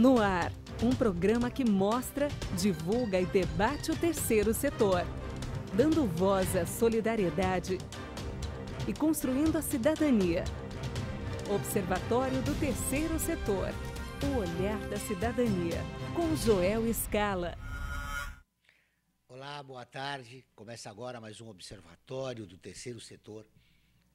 No Ar, um programa que mostra, divulga e debate o terceiro setor, dando voz à solidariedade e construindo a cidadania. Observatório do Terceiro Setor, o olhar da cidadania, com Joel Scala. Olá, boa tarde. Começa agora mais um Observatório do Terceiro Setor,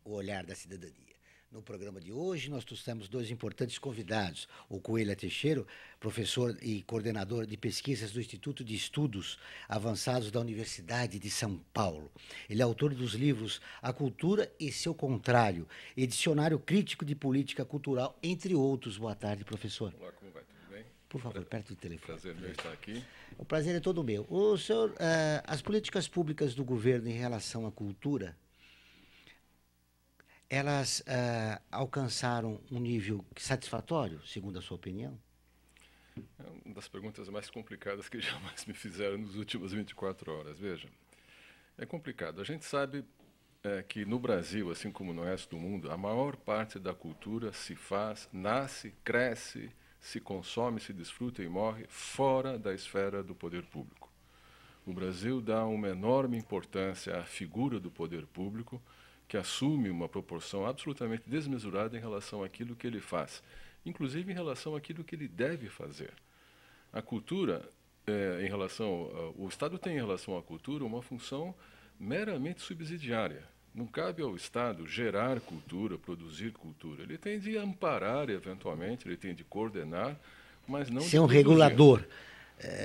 o olhar da cidadania. No programa de hoje, nós trouxemos dois importantes convidados. O Coelho Teixeira, professor e coordenador de pesquisas do Instituto de Estudos Avançados da Universidade de São Paulo. Ele é autor dos livros A Cultura e Seu Contrário, e Dicionário Crítico de Política Cultural, entre outros. Boa tarde, professor. Olá, como vai? Tudo bem? Por favor, perto do telefone. Prazer meu estar aqui. O prazer é todo meu. O senhor, as políticas públicas do governo em relação à cultura, elas alcançaram um nível satisfatório, segundo a sua opinião? É uma das perguntas mais complicadas que jamais me fizeram nas últimas 24 horas. Veja, é complicado. A gente sabe que no Brasil, assim como no resto do mundo, a maior parte da cultura se faz, nasce, cresce, se consome, se desfruta e morre fora da esfera do poder público. O Brasil dá uma enorme importância à figura do poder público, que assume uma proporção absolutamente desmesurada em relação àquilo que ele faz, inclusive em relação àquilo que ele deve fazer. A cultura, o Estado tem em relação à cultura uma função meramente subsidiária. Não cabe ao Estado gerar cultura, produzir cultura. Ele tem de amparar, eventualmente, ele tem de coordenar, mas não de ser um produzir. Regulador.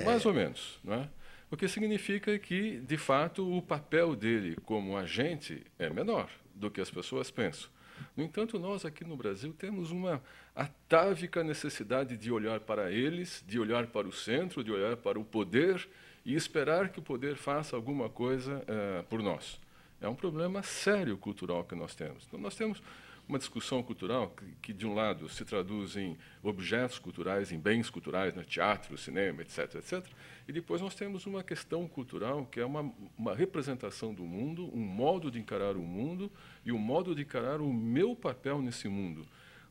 Mais ou menos, não é? O que significa que, de fato, o papel dele como agente é menor do que as pessoas pensam. No entanto, nós aqui no Brasil temos uma atávica necessidade de olhar para eles, de olhar para o centro, de olhar para o poder e esperar que o poder faça alguma coisa por nós. É um problema sério cultural que nós temos. Então, nós temos uma discussão cultural que, de um lado, se traduz em objetos culturais, em bens culturais, né, teatro, cinema, etc., etc., e depois nós temos uma questão cultural que é uma representação do mundo, um modo de encarar o mundo e um modo de encarar o meu papel nesse mundo.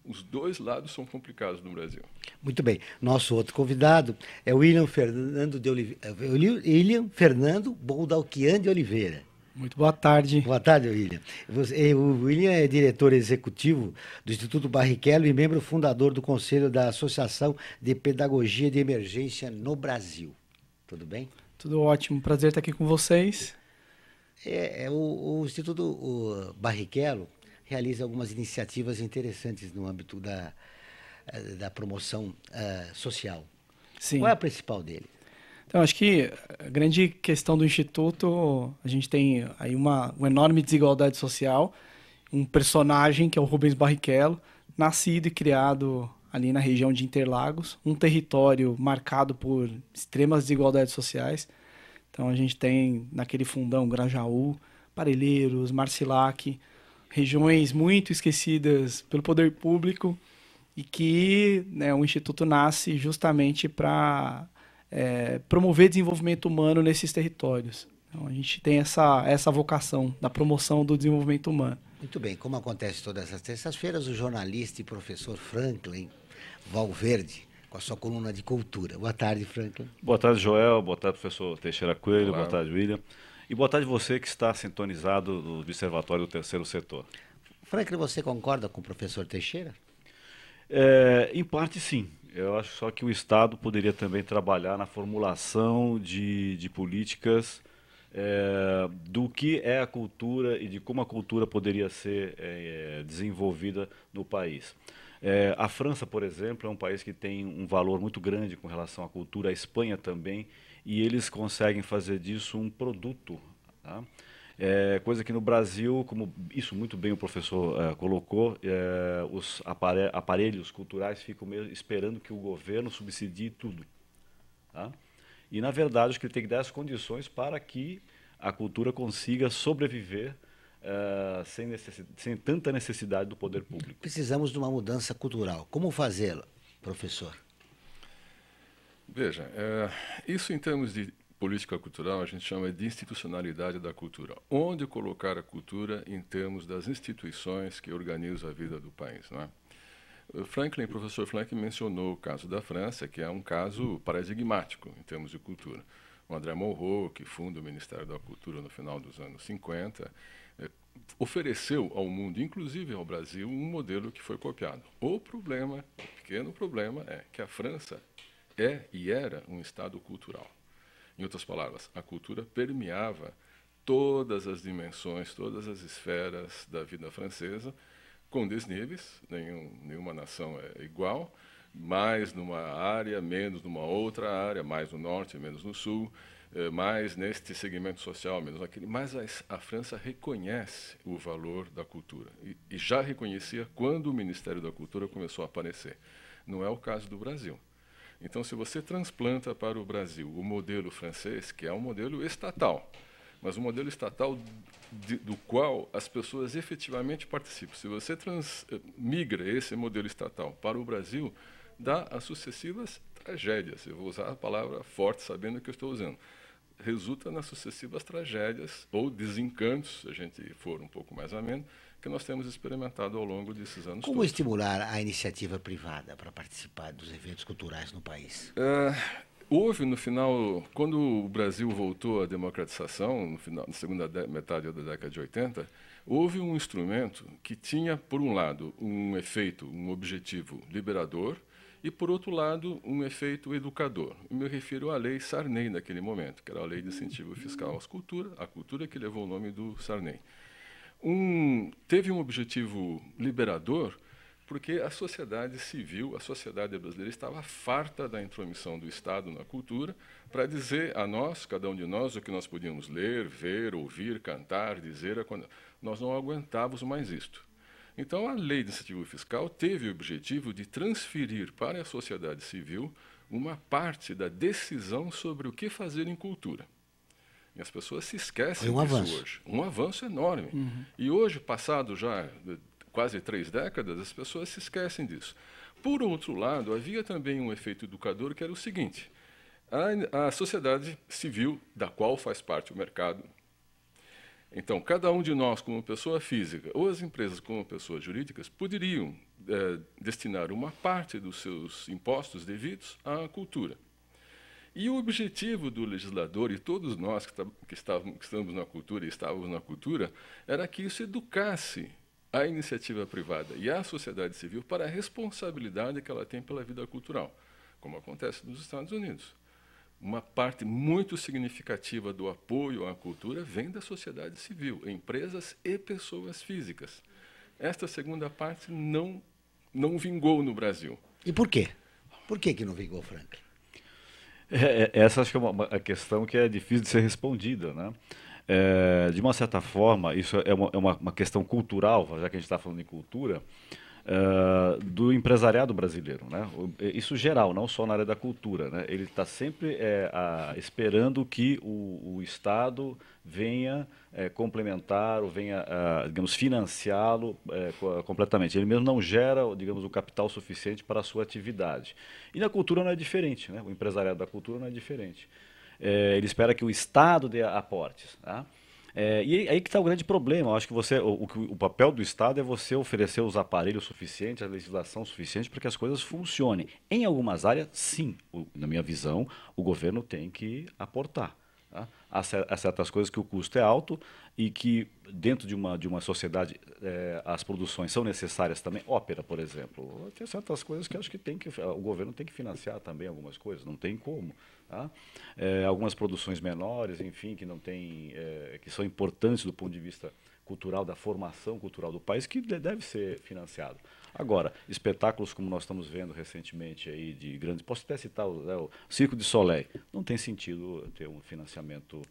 Os dois lados são complicados no Brasil. Muito bem. Nosso outro convidado é o William Fernando Boldalquian de Oliveira. Muito boa tarde. Boa tarde, William. O William é diretor executivo do Instituto Barrichello e membro fundador do Conselho da Associação de Pedagogia de Emergência no Brasil. Tudo bem? Tudo ótimo. Prazer estar aqui com vocês. O Instituto Barrichello realiza algumas iniciativas interessantes no âmbito da promoção social. Sim. Qual é a principal dele? Então, acho que a grande questão do Instituto, a gente tem aí uma enorme desigualdade social, um personagem que é o Rubens Barrichello, nascido e criado ali na região de Interlagos, um território marcado por extremas desigualdades sociais. Então, a gente tem naquele fundão Grajaú, Parelheiros, Marcilac, regiões muito esquecidas pelo poder público e que o Instituto nasce justamente para promover desenvolvimento humano nesses territórios. Então, a gente tem essa vocação da promoção do desenvolvimento humano. Muito bem, como acontece todas as terças-feiras, o jornalista e professor Franklin Valverde, com a sua coluna de cultura. Boa tarde, Franklin. Boa tarde, Joel. Boa tarde, professor Teixeira Coelho. Olá. Boa tarde, William. E boa tarde você que está sintonizado no Observatório do Terceiro Setor. Franklin, você concorda com o professor Teixeira? Em parte, sim. Eu acho só que o Estado poderia também trabalhar na formulação de políticas do que é a cultura e de como a cultura poderia ser desenvolvida no país. A França, por exemplo, é um país que tem um valor muito grande com relação à cultura, a Espanha também, e eles conseguem fazer disso um produto, tá? Coisa que no Brasil, como isso muito bem o professor colocou, os aparelhos culturais ficam mesmo esperando que o governo subsidie tudo. Tá? E, na verdade, acho que ele tem que dar as condições para que a cultura consiga sobreviver sem tanta necessidade do poder público. Precisamos de uma mudança cultural. Como fazê-la, professor? Veja, isso em termos de política cultural a gente chama de institucionalidade da cultura. Onde colocar a cultura em termos das instituições que organizam a vida do país, não é? O professor Franklin mencionou o caso da França, que é um caso paradigmático em termos de cultura. O André Malraux, que funda o Ministério da Cultura no final dos anos 50, ofereceu ao mundo, inclusive ao Brasil, um modelo que foi copiado. O pequeno problema é que a França é e era um Estado cultural. Em outras palavras, a cultura permeava todas as dimensões, todas as esferas da vida francesa, com desníveis, nenhuma nação é igual, mais numa área, menos numa outra área, mais no norte, menos no sul, mais neste segmento social, menos naquele. Mas a França reconhece o valor da cultura, e já reconhecia quando o Ministério da Cultura começou a aparecer. Não é o caso do Brasil. Então, se você transplanta para o Brasil o modelo francês, que é um modelo estatal, mas um modelo estatal do qual as pessoas efetivamente participam. Se você migra esse modelo estatal para o Brasil, dá as sucessivas tragédias. Eu vou usar a palavra forte, sabendo o que eu estou usando. Resulta nas sucessivas tragédias ou desencantos, se a gente for um pouco mais ameno, que nós temos experimentado ao longo desses anos Como todos. estimular a iniciativa privada para participar dos eventos culturais no país? Houve no final, quando o Brasil voltou à democratização, na segunda metade da década de 80, houve um instrumento que tinha, por um lado, um efeito, um objetivo liberador, e, por outro lado, um efeito educador. Eu me refiro à Lei Sarney naquele momento, que era a Lei de Incentivo Fiscal à Cultura, que levou o nome do Sarney. Teve um objetivo liberador, porque a sociedade civil, a sociedade brasileira, estava farta da intromissão do Estado na cultura para dizer a nós, cada um de nós, o que nós podíamos ler, ver, ouvir, cantar, dizer. Nós não aguentávamos mais isto. Então, a Lei de Incentivo Fiscal teve o objetivo de transferir para a sociedade civil uma parte da decisão sobre o que fazer em cultura. E as pessoas se esquecem disso hoje. Um avanço enorme. Uhum. E hoje, passado já quase 3 décadas, as pessoas se esquecem disso. Por outro lado, havia também um efeito educador, que era o seguinte: a sociedade civil, da qual faz parte o mercado, então, cada um de nós, como pessoa física, ou as empresas como pessoas jurídicas, poderiam destinar uma parte dos seus impostos devidos à cultura. E o objetivo do legislador, e todos nós que estamos na cultura e estávamos na cultura, era que isso educasse a iniciativa privada e a sociedade civil para a responsabilidade que ela tem pela vida cultural, como acontece nos Estados Unidos. Uma parte muito significativa do apoio à cultura vem da sociedade civil, empresas e pessoas físicas. Esta segunda parte não vingou no Brasil. E por quê? Por que não vingou, Frank? Essa acho que é uma questão que é difícil de ser respondida, né? De uma certa forma, isso é uma questão cultural, já que a gente está falando em cultura, do empresariado brasileiro, né? Isso geral, não só na área da cultura, né? Ele está sempre esperando que o Estado venha complementar ou venha, digamos, financiá-lo completamente. Ele mesmo não gera, digamos, o capital suficiente para a sua atividade. E na cultura não é diferente, né? O empresariado da cultura não é diferente. Ele espera que o Estado dê aportes, tá? E aí que está o grande problema. Eu acho que o papel do Estado é você oferecer os aparelhos suficientes, a legislação suficiente para que as coisas funcionem. Em algumas áreas, sim, na minha visão, o governo tem que aportar. Tá? Há certas coisas que o custo é alto e que dentro de uma sociedade as produções são necessárias também. Ópera, por exemplo. Tem certas coisas que acho que o governo tem que financiar também algumas coisas, não tem como. Tá? Algumas produções menores, enfim, que não tem, que são importantes do ponto de vista cultural, da formação cultural do país, que deve ser financiado. Agora, espetáculos como nós estamos vendo recentemente aí de grandes, posso até citar o Circo du Soleil, não tem sentido ter um financiamento,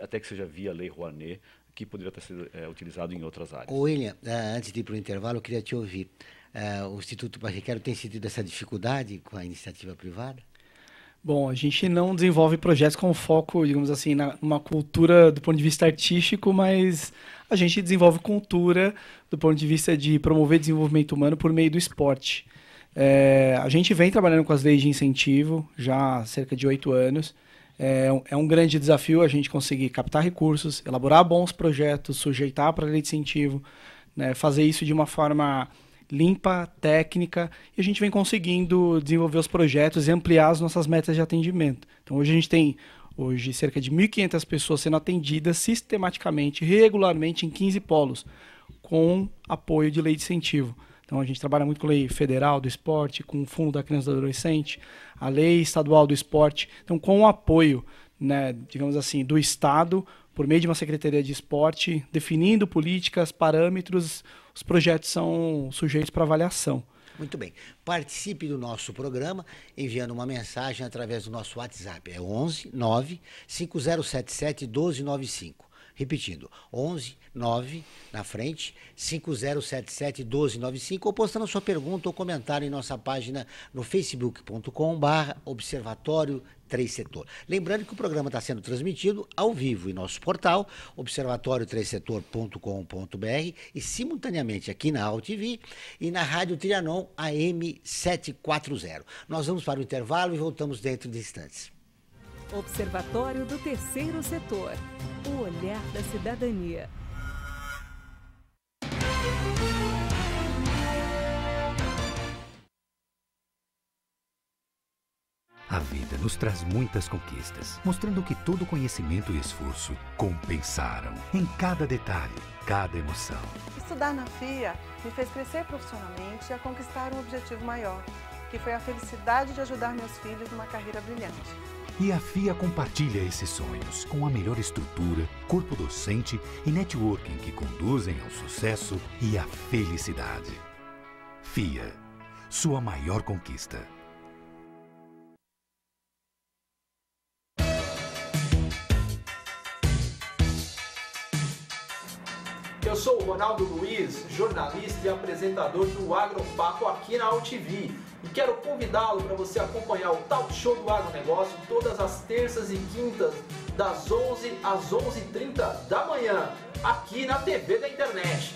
até que seja via Lei Rouanet, que poderia ter sido utilizado em outras áreas. William, antes de ir para o intervalo, eu queria te ouvir. O Instituto Barrichello tem sentido essa dificuldade com a iniciativa privada? Bom, a gente não desenvolve projetos com foco, digamos assim, numa cultura do ponto de vista artístico, mas a gente desenvolve cultura do ponto de vista de promover desenvolvimento humano por meio do esporte. A gente vem trabalhando com as leis de incentivo já há cerca de 8 anos. É um grande desafio a gente conseguir captar recursos, elaborar bons projetos, sujeitar para a lei de incentivo, né, fazer isso de uma forma limpa, técnica, e a gente vem conseguindo desenvolver os projetos e ampliar as nossas metas de atendimento. Então hoje a gente tem cerca de 1.500 pessoas sendo atendidas sistematicamente, regularmente em 15 polos, com apoio de lei de incentivo. Então a gente trabalha muito com a lei federal do esporte, com o Fundo da Criança e do Adolescente, a lei estadual do esporte. Então com o apoio, né, digamos assim, do Estado, por meio de uma Secretaria de Esporte, definindo políticas, parâmetros, os projetos são sujeitos para avaliação. Muito bem. Participe do nosso programa enviando uma mensagem através do nosso WhatsApp. É 11 9 5077 1295. Repetindo, 11 9 na frente 5077 1295 ou postando sua pergunta ou comentário em nossa página no facebook.com/Observatório 3 Setor. Lembrando que o programa está sendo transmitido ao vivo em nosso portal, observatório3setor.com.br e simultaneamente aqui na AltV e na Rádio Trianon AM 740. Nós vamos para o intervalo e voltamos dentro de instantes. Observatório do Terceiro Setor. O olhar da cidadania. A vida nos traz muitas conquistas, mostrando que todo conhecimento e esforço compensaram em cada detalhe, cada emoção. Estudar na FIA me fez crescer profissionalmente e a conquistar um objetivo maior, que foi a felicidade de ajudar meus filhos numa carreira brilhante. E a FIA compartilha esses sonhos com a melhor estrutura, corpo docente e networking que conduzem ao sucesso e à felicidade. FIA, sua maior conquista. Eu sou o Ronaldo Luiz, jornalista e apresentador do Agropapo aqui na AltV. E quero convidá-lo para você acompanhar o Talk Show do Agronegócio todas as terças e quintas, das 11 às 11h30 da manhã, aqui na TV da internet.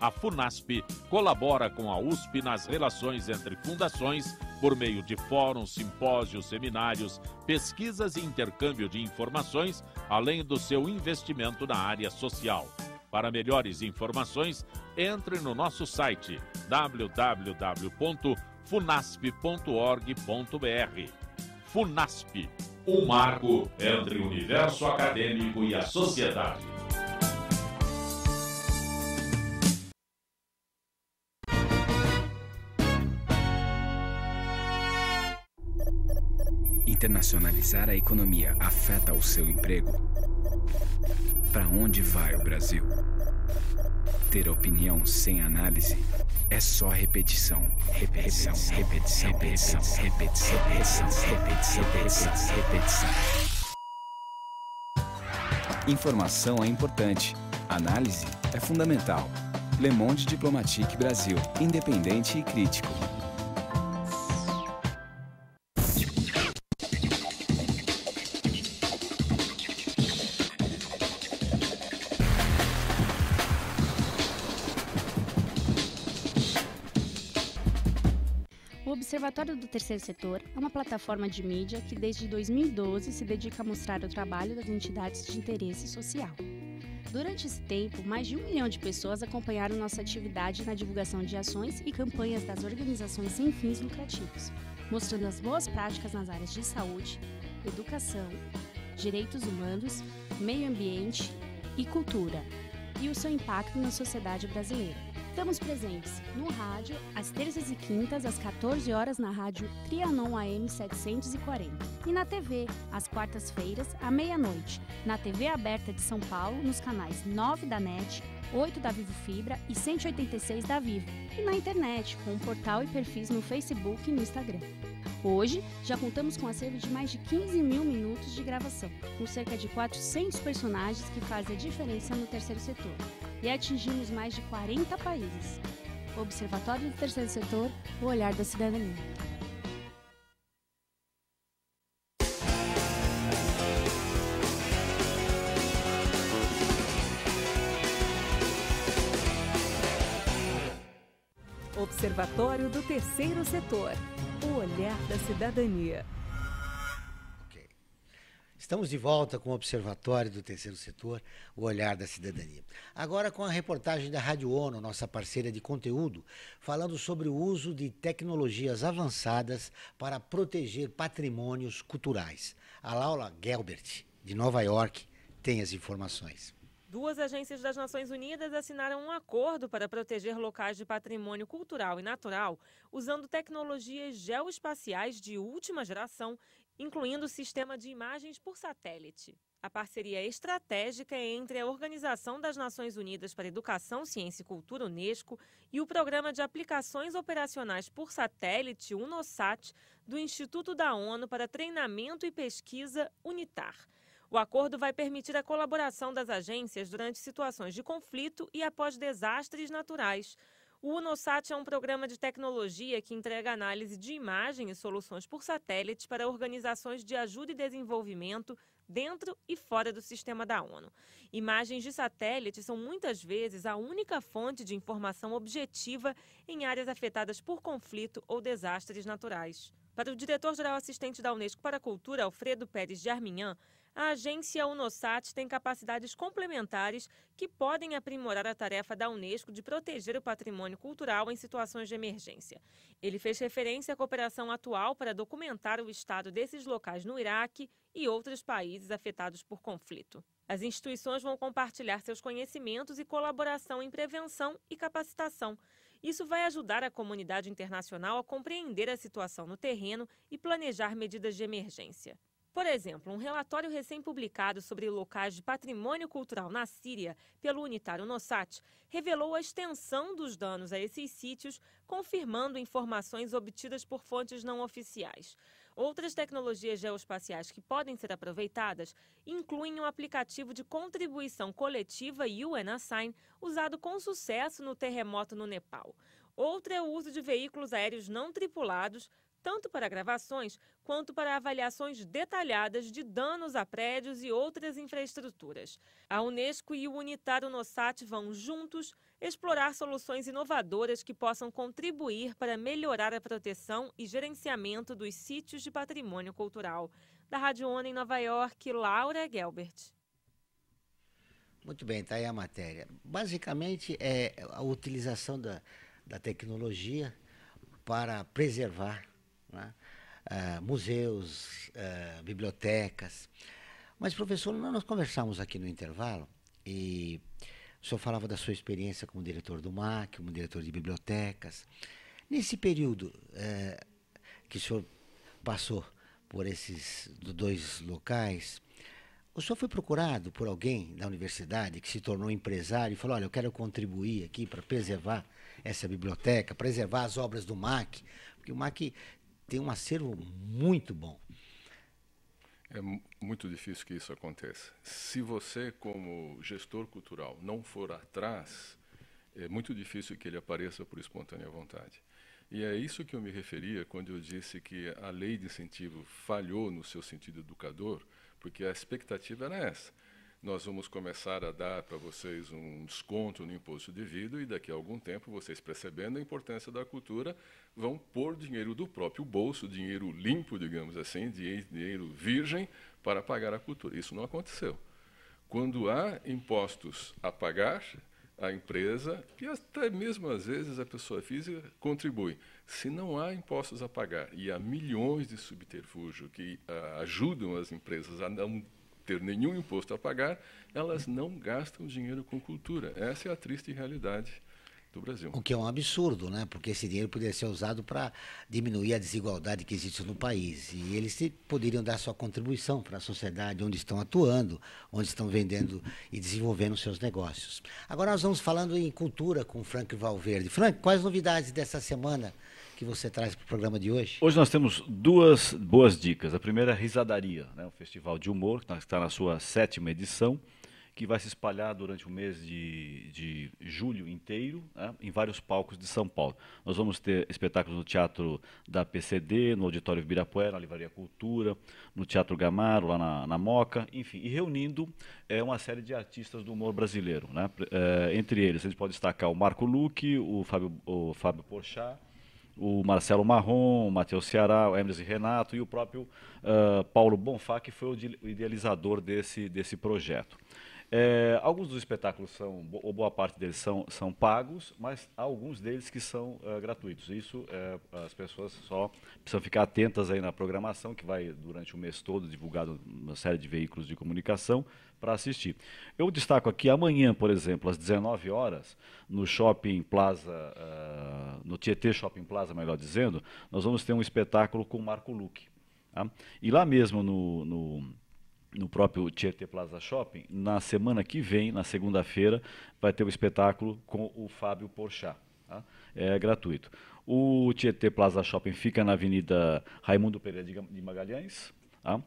A FUNASP colabora com a USP nas relações entre fundações por meio de fóruns, simpósios, seminários, pesquisas e intercâmbio de informações, além do seu investimento na área social. Para melhores informações, entre no nosso site www.funasp.org.br. FUNASP, um marco entre o universo acadêmico e a sociedade. Internacionalizar a economia afeta o seu emprego? Para onde vai o Brasil? Ter opinião sem análise é só repetição. Repetição, repetição, repetição, repetição, repetição, repetição, repetição, repetição. Informação é importante. Análise é fundamental. Le Monde Diplomatique Brasil. Independente e crítico. O Observatório do Terceiro Setor é uma plataforma de mídia que desde 2012 se dedica a mostrar o trabalho das entidades de interesse social. Durante esse tempo, mais de 1 milhão de pessoas acompanharam nossa atividade na divulgação de ações e campanhas das organizações sem fins lucrativos, mostrando as boas práticas nas áreas de saúde, educação, direitos humanos, meio ambiente e cultura, e o seu impacto na sociedade brasileira. Estamos presentes no rádio, às terças e quintas, às 14 horas, na rádio Trianon AM 740. E na TV, às quartas-feiras, à meia-noite, na TV aberta de São Paulo, nos canais 9 da NET, 8 da Vivo Fibra e 186 da Vivo. E na internet, com um portal e perfis no Facebook e no Instagram. Hoje, já contamos com um acervo de mais de 15 mil minutos de gravação, com cerca de 400 personagens que fazem a diferença no terceiro setor. E atingimos mais de 40 países. Observatório do Terceiro Setor, o olhar da cidadania. Observatório do Terceiro Setor, o olhar da cidadania. Estamos de volta com o Observatório do Terceiro Setor, o Olhar da Cidadania. Agora com a reportagem da Rádio ONU, nossa parceira de conteúdo, falando sobre o uso de tecnologias avançadas para proteger patrimônios culturais. A Laura Gelbert, de Nova York, tem as informações. Duas agências das Nações Unidas assinaram um acordo para proteger locais de patrimônio cultural e natural usando tecnologias geoespaciais de última geração, incluindo o sistema de imagens por satélite. A parceria estratégica é entre a Organização das Nações Unidas para Educação, Ciência e Cultura, UNESCO, e o Programa de Aplicações Operacionais por Satélite, UNOSAT, do Instituto da ONU para Treinamento e Pesquisa, UNITAR. O acordo vai permitir a colaboração das agências durante situações de conflito e após desastres naturais. O UNOSAT é um programa de tecnologia que entrega análise de imagem e soluções por satélite para organizações de ajuda e desenvolvimento dentro e fora do sistema da ONU. Imagens de satélite são muitas vezes a única fonte de informação objetiva em áreas afetadas por conflito ou desastres naturais. Para o diretor-geral assistente da Unesco para a Cultura, Alfredo Pérez de Arminhan, a agência UNOSAT tem capacidades complementares que podem aprimorar a tarefa da Unesco de proteger o patrimônio cultural em situações de emergência. Ele fez referência à cooperação atual para documentar o estado desses locais no Iraque e outros países afetados por conflito. As instituições vão compartilhar seus conhecimentos e colaboração em prevenção e capacitação. Isso vai ajudar a comunidade internacional a compreender a situação no terreno e planejar medidas de emergência. Por exemplo, um relatório recém-publicado sobre locais de patrimônio cultural na Síria pelo UNITAR UNOSAT revelou a extensão dos danos a esses sítios, confirmando informações obtidas por fontes não oficiais. Outras tecnologias geoespaciais que podem ser aproveitadas incluem um aplicativo de contribuição coletiva UNAssign, usado com sucesso no terremoto no Nepal. Outra é o uso de veículos aéreos não tripulados, tanto para gravações quanto para avaliações detalhadas de danos a prédios e outras infraestruturas. A Unesco e o UNITAR UNOSAT vão juntos explorar soluções inovadoras que possam contribuir para melhorar a proteção e gerenciamento dos sítios de patrimônio cultural. Da Rádio ONU em Nova York, Laura Gelbert. Muito bem, está aí a matéria. Basicamente é a utilização da tecnologia para preservar, né, museus, bibliotecas. Mas, professor, nós conversamos aqui no intervalo e o senhor falava da sua experiência como diretor do MAC, como diretor de bibliotecas. Nesse período que o senhor passou por esses dois locais, o senhor foi procurado por alguém da universidade que se tornou empresário e falou, olha, eu quero contribuir aqui para preservar essa biblioteca, preservar as obras do MAC, porque o MAC tem um acervo muito bom. É muito difícil que isso aconteça. Se você, como gestor cultural, não for atrás, é muito difícil que ele apareça por espontânea vontade. E é isso que eu me referia quando eu disse que a lei de incentivo falhou no seu sentido educador, porque a expectativa era essa. Nós vamos começar a dar para vocês um desconto no imposto devido e daqui a algum tempo, vocês percebendo a importância da cultura, vão pôr dinheiro do próprio bolso, dinheiro limpo, digamos assim, dinheiro virgem, para pagar a cultura. Isso não aconteceu. Quando há impostos a pagar, a empresa, e até mesmo às vezes a pessoa física, contribui. Se não há impostos a pagar e há milhões de subterfúgio que ajudam as empresas a não ter nenhum imposto a pagar, elas não gastam dinheiro com cultura. Essa é a triste realidade do Brasil. O que é um absurdo, né? Porque esse dinheiro poderia ser usado para diminuir a desigualdade que existe no país. E eles poderiam dar sua contribuição para a sociedade onde estão atuando, onde estão vendendo e desenvolvendo seus negócios. Agora nós vamos falando em cultura com o Frank Valverde. Frank, quais novidades dessa semana que você traz para o programa de hoje? Hoje nós temos duas boas dicas. A primeira é a Risadaria, né? Um festival de humor que está na sua 7ª edição, que vai se espalhar durante o mês de julho inteiro, né, em vários palcos de São Paulo. Nós vamos ter espetáculos no Teatro da PCD, no Auditório Ibirapuera, na Livraria Cultura, no Teatro Gamaro, lá na Moca, enfim, e reunindo uma série de artistas do humor brasileiro, né? Entre eles, a gente pode destacar o Marco Luque, o Fábio Porchat, o Marcelo Marrom, o Matheus Ceará, o Hermes e Renato e o próprio Paulo Bonfá, que foi o idealizador desse projeto. Alguns dos espetáculos ou boa parte deles são pagos, mas há alguns deles que são gratuitos. Isso as pessoas só precisam ficar atentas aí na programação, que vai durante o mês todo divulgado uma série de veículos de comunicação para assistir. Eu destaco aqui amanhã, por exemplo, às 19 horas, no Shopping Plaza, no Tietê Shopping Plaza, melhor dizendo, nós vamos ter um espetáculo com o Marco Luque. Tá? E lá mesmo no próprio Tietê Plaza Shopping, na semana que vem, na segunda-feira, vai ter um espetáculo com o Fábio Porchat. Tá? É gratuito. O Tietê Plaza Shopping fica na Avenida Raimundo Pereira de Magalhães, tá?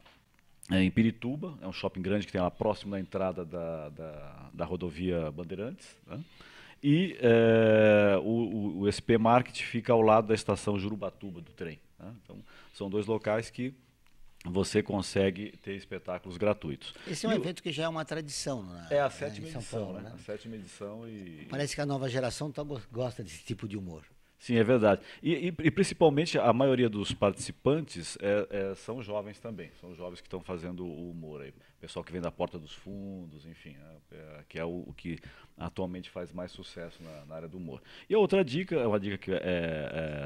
Em Pirituba, é um shopping grande que tem lá próximo da entrada da rodovia Bandeirantes. Tá? E o SP Market fica ao lado da estação Jurubatuba do trem. Tá? Então, são dois locais que você consegue ter espetáculos gratuitos. Esse é um evento que já é uma tradição, né? É a 7ª edição, Paulo, né? A 7ª edição e... Parece que a nova geração gosta desse tipo de humor. Sim, é verdade. E principalmente a maioria dos participantes são jovens também. São jovens que estão fazendo o humor aí. Pessoal que vem da Porta dos Fundos, enfim, que é o que atualmente faz mais sucesso na área do humor. E a outra dica, é uma dica que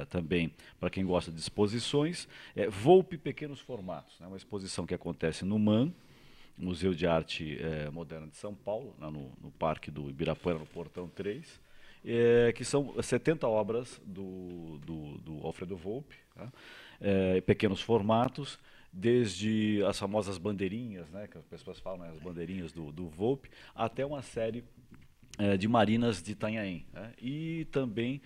também para quem gosta de exposições, Volpe Pequenos Formatos. Né? Uma exposição que acontece no MAN, Museu de Arte Moderna de São Paulo, lá no Parque do Ibirapuera, no Portão 3. Que são 70 obras do Alfredo Volpe, tá? Pequenos formatos, desde as famosas bandeirinhas, né, que as pessoas falam, né, as bandeirinhas do Volpe, até uma série de marinas de Itanhaém. Né? E também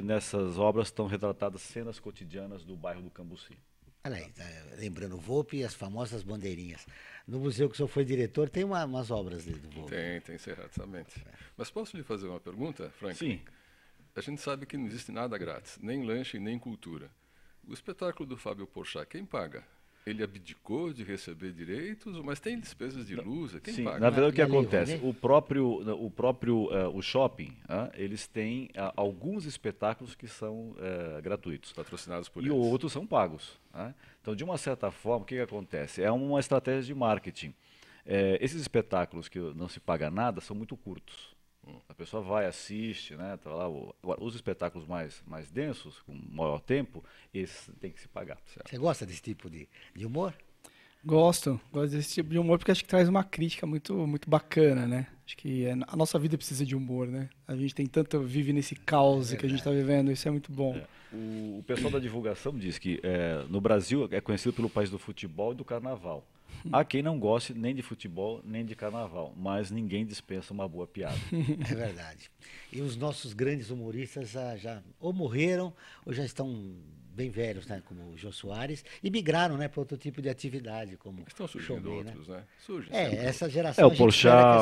nessas obras estão retratadas cenas cotidianas do bairro do Cambuci. Olha aí, tá lembrando o Volpe e as famosas bandeirinhas. No museu que o senhor foi diretor, tem umas obras do Volpe. Tem, certamente. Mas posso lhe fazer uma pergunta, Frank? Sim. A gente sabe que não existe nada grátis, nem lanche, nem cultura. O espetáculo do Fábio Porchat, quem paga? Ele abdicou de receber direitos, mas tem despesas de luz? Quem paga? Na verdade, o que acontece? O shopping, eles têm alguns espetáculos que são gratuitos. Patrocinados por eles. E outros são pagos. Então, de uma certa forma, o que acontece? É uma estratégia de marketing. Esses espetáculos que não se paga nada são muito curtos. A pessoa vai, assiste, né? Tá lá, os espetáculos mais densos, com maior tempo, esses tem que se pagar. Certo? Você gosta desse tipo de humor? Gosto desse tipo de humor porque acho que traz uma crítica muito, muito bacana, né? Acho que a nossa vida precisa de humor, né? A gente vive nesse caos que a gente está vivendo, isso é muito bom. O pessoal da divulgação diz que no Brasil é conhecido pelo país do futebol e do carnaval. Há quem não goste nem de futebol, nem de carnaval, mas ninguém dispensa uma boa piada. É verdade. E os nossos grandes humoristas já ou morreram ou já estão bem velhos, né, como o Jô Soares, e migraram, né, para outro tipo de atividade, como estão surgindo showman, outros, né? Surge essa geração. O Porchat,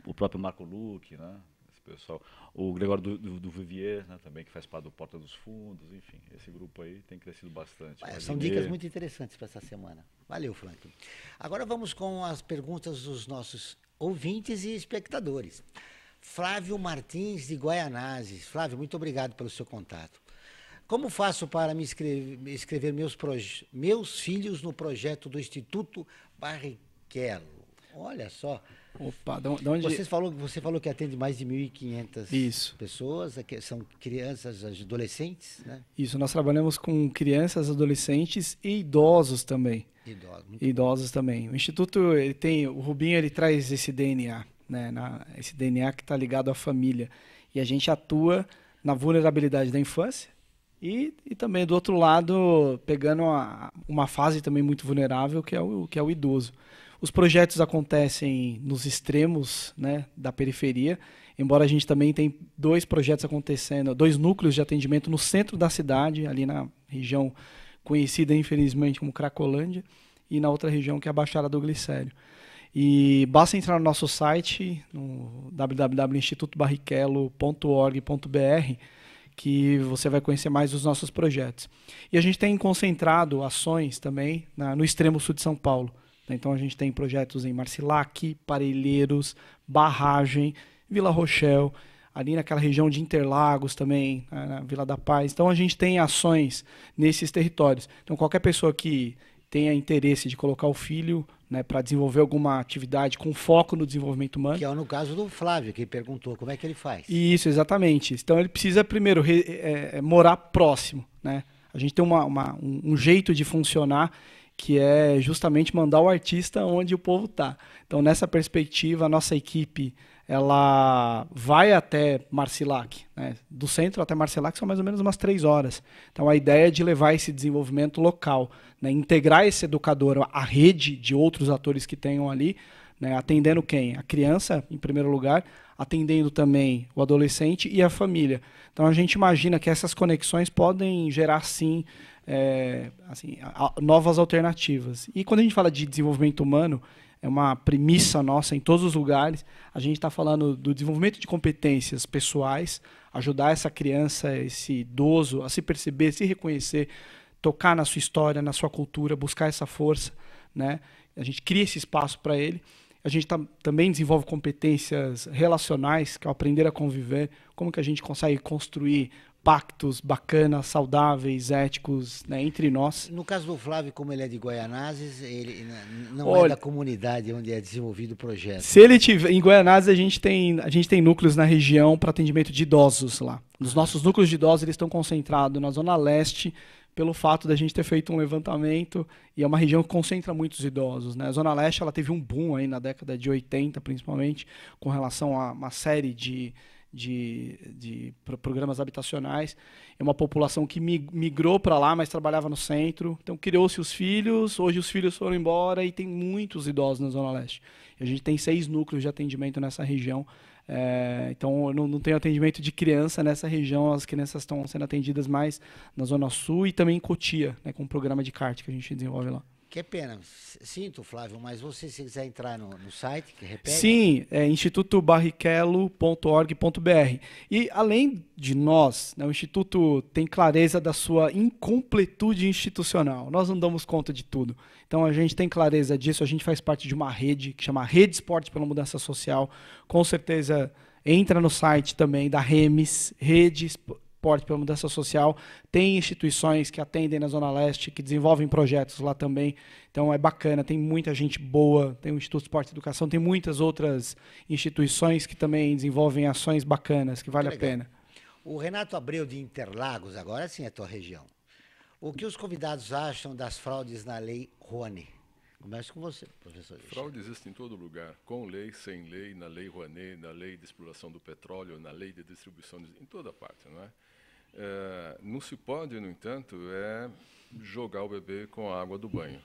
o próprio Marco Luque, né? Pessoal, o Gregório do Vivier, né, também, que faz parte do Porta dos Fundos, enfim, esse grupo aí tem crescido bastante. São dicas muito interessantes para essa semana. Valeu, Frank. Agora vamos com as perguntas dos nossos ouvintes e espectadores. Flávio Martins, de Guaianazes. Flávio, muito obrigado pelo seu contato. Como faço para me inscrever meus filhos no projeto do Instituto Barrichello? Olha só. Opa, de onde... Você falou que atende mais de 1.500 pessoas, são crianças, adolescentes, né? Isso, nós trabalhamos com crianças, adolescentes e idosos também. Idosos também. O Instituto, o Rubinho, ele traz esse DNA, né? Esse DNA que está ligado à família. E a gente atua na vulnerabilidade da infância e também, do outro lado, pegando uma fase também muito vulnerável, que é o idoso. Os projetos acontecem nos extremos, né, da periferia, embora a gente também tenha 2 projetos acontecendo, 2 núcleos de atendimento no centro da cidade, ali na região conhecida, infelizmente, como Cracolândia, e na outra região que é a Baixada do Glicério. E basta entrar no nosso site, no www.institutobarrichello.org.br, que você vai conhecer mais os nossos projetos. E a gente tem concentrado ações também no extremo sul de São Paulo. Então a gente tem projetos em Marcilac, Parelheiros, Barragem, Vila Rochelle, ali naquela região de Interlagos também, na Vila da Paz. Então a gente tem ações nesses territórios. Então qualquer pessoa que tenha interesse de colocar o filho, né, para desenvolver alguma atividade com foco no desenvolvimento humano. Que é no caso do Flávio, que perguntou como é que ele faz. Isso, exatamente. Então ele precisa primeiro morar próximo, né? A gente tem um jeito de funcionar que é justamente mandar o artista onde o povo está. Então nessa perspectiva, a nossa equipe ela vai até Marcilac, né? Do centro até Marcilac são mais ou menos umas 3 horas. Então a ideia é de levar esse desenvolvimento local, né? Integrar esse educador à rede de outros atores que tenham ali, né? Atendendo quem? A criança, em primeiro lugar, atendendo também o adolescente e a família. Então a gente imagina que essas conexões podem gerar, sim, novas alternativas. E quando a gente fala de desenvolvimento humano, é uma premissa nossa em todos os lugares. A gente está falando do desenvolvimento de competências pessoais, ajudar essa criança, esse idoso a se perceber, se reconhecer, tocar na sua história, na sua cultura, buscar essa força, né? A gente cria esse espaço para ele. A gente também desenvolve competências relacionais, que é o aprender a conviver, como que a gente consegue construir pactos bacanas, saudáveis, éticos, né, entre nós. No caso do Flávio, como ele é de Guaianazes, ele não é da comunidade onde é desenvolvido o projeto. Se ele tiver em Guaianazes, a gente tem núcleos na região para atendimento de idosos lá. Os nossos núcleos de idosos eles estão concentrados na Zona Leste, pelo fato da gente ter feito um levantamento, e é uma região que concentra muitos idosos, né? A Zona Leste ela teve um boom aí na década de 80, principalmente, com relação a uma série de programas habitacionais. É uma população que migrou para lá, mas trabalhava no centro. Então criou-se os filhos, hoje os filhos foram embora e tem muitos idosos na Zona Leste. A gente tem 6 núcleos de atendimento nessa região. Então não tem atendimento de criança nessa região, as crianças estão sendo atendidas mais na Zona Sul e também em Cotia, né, com um programa de kart que a gente desenvolve lá. Que pena, sinto, Flávio, mas você, se quiser entrar no site, que repete... Sim, é institutobarrichello.org.br. E além de nós, né, o Instituto tem clareza da sua incompletude institucional. Nós não damos conta de tudo. Então a gente tem clareza disso, a gente faz parte de uma rede que chama Rede Esporte pela Mudança Social. Com certeza entra no site também da REMES, Rede Esporte pela Mudança Social. Tem instituições que atendem na Zona Leste, que desenvolvem projetos lá também. Então é bacana, tem muita gente boa, tem o Instituto Esporte e Educação, tem muitas outras instituições que também desenvolvem ações bacanas, que vale a pena. O Renato Abreu de Interlagos, agora sim é a tua região. O que os convidados acham das fraudes na Lei Rouanet? Começo com você, professor. Fraude existe em todo lugar, com lei, sem lei, na Lei Rouanet, na Lei de Exploração do Petróleo, na Lei de Distribuição, em toda parte, não é? Não se pode, no entanto, jogar o bebê com a água do banho.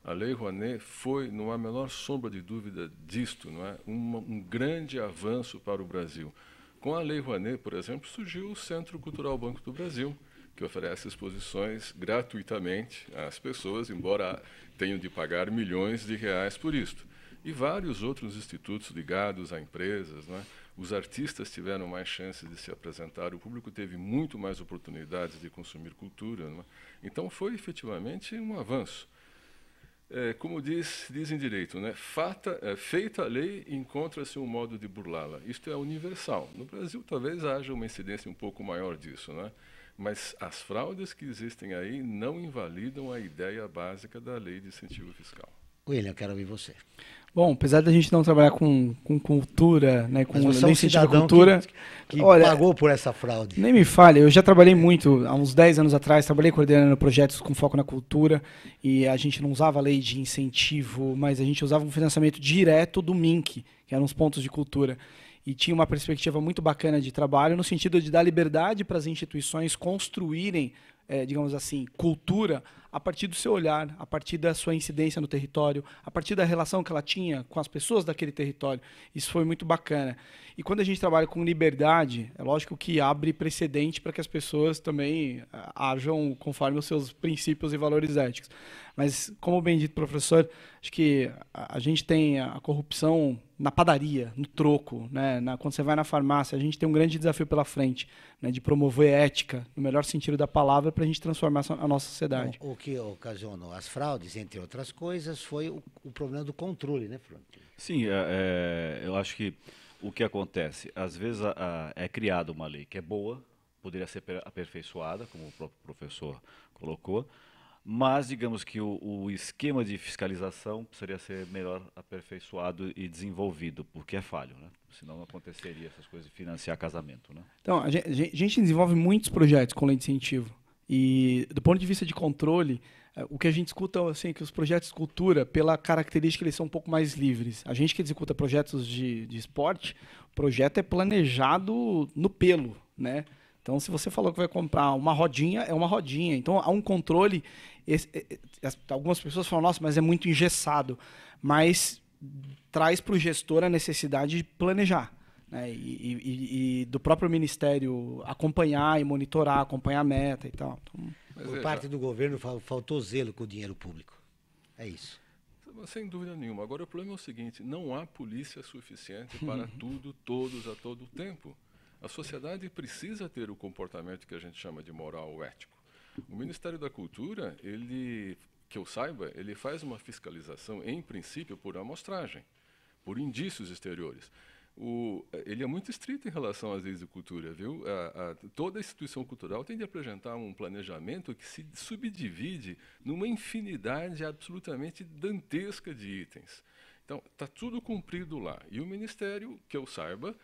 A Lei Rouanet foi, não há a menor sombra de dúvida disto, não é? Um grande avanço para o Brasil. Com a Lei Rouanet, por exemplo, surgiu o Centro Cultural Banco do Brasil, que oferece exposições gratuitamente às pessoas, embora tenham de pagar milhões de reais por isto. E vários outros institutos ligados a empresas, não é? Os artistas tiveram mais chances de se apresentar, o público teve muito mais oportunidades de consumir cultura, não é? Então foi efetivamente um avanço. Como dizem direito, né? Feita a lei, encontra-se um modo de burlá-la. Isto é universal. No Brasil talvez haja uma incidência um pouco maior disso, né? Mas as fraudes que existem aí não invalidam a ideia básica da lei de incentivo fiscal. William, eu quero ouvir você. Bom, apesar da gente não trabalhar com cultura, né, com incentivo à cultura, que pagou por essa fraude. Nem me fale, eu já trabalhei muito, há uns 10 anos atrás, trabalhei coordenando projetos com foco na cultura, e a gente não usava a lei de incentivo, mas a gente usava um financiamento direto do MINC, que eram os pontos de cultura. E tinha uma perspectiva muito bacana de trabalho, no sentido de dar liberdade para as instituições construírem, digamos assim, cultura a partir do seu olhar, a partir da sua incidência no território, a partir da relação que ela tinha com as pessoas daquele território. Isso foi muito bacana. E quando a gente trabalha com liberdade, é lógico que abre precedente para que as pessoas também ajam conforme os seus princípios e valores éticos. Mas, como bem dito, professor, acho que a gente tem a corrupção na padaria, no troco, né? Quando você vai na farmácia, a gente tem um grande desafio pela frente, né? De promover ética, no melhor sentido da palavra, para a gente transformar a nossa sociedade. O que ocasionou as fraudes, entre outras coisas, foi o problema do controle, né, Flávio? Sim, eu acho que o que acontece? Às vezes é criada uma lei que é boa, poderia ser aperfeiçoada, como o próprio professor colocou, mas digamos que o esquema de fiscalização precisaria ser melhor aperfeiçoado e desenvolvido, porque é falho, né? Senão não aconteceria essas coisas de financiar casamento, né? Então, a gente desenvolve muitos projetos com lei de incentivo. E, do ponto de vista de controle, o que a gente escuta assim, é que os projetos de cultura, pela característica, eles são um pouco mais livres. A gente que executa projetos de esporte, o projeto é planejado no pelo, né? Então, se você falou que vai comprar uma rodinha, é uma rodinha. Então, há um controle. Algumas pessoas falam, nossa, mas é muito engessado. Mas traz para o gestor a necessidade de planejar, né? E do próprio Ministério acompanhar e monitorar, acompanhar a meta e tal. Então, por parte do governo, faltou zelo com o dinheiro público. É isso. Sem dúvida nenhuma. Agora, o problema é o seguinte, não há polícia suficiente para tudo, todos, a todo tempo. A sociedade precisa ter o comportamento que a gente chama de moral ou ético. O Ministério da Cultura, que eu saiba, ele faz uma fiscalização, em princípio, por amostragem, por indícios exteriores. Ele é muito estrito em relação às leis de cultura, viu? Toda instituição cultural tem de apresentar um planejamento que se subdivide numa infinidade absolutamente dantesca de itens. Então, está tudo cumprido lá. E o Ministério, que eu saiba,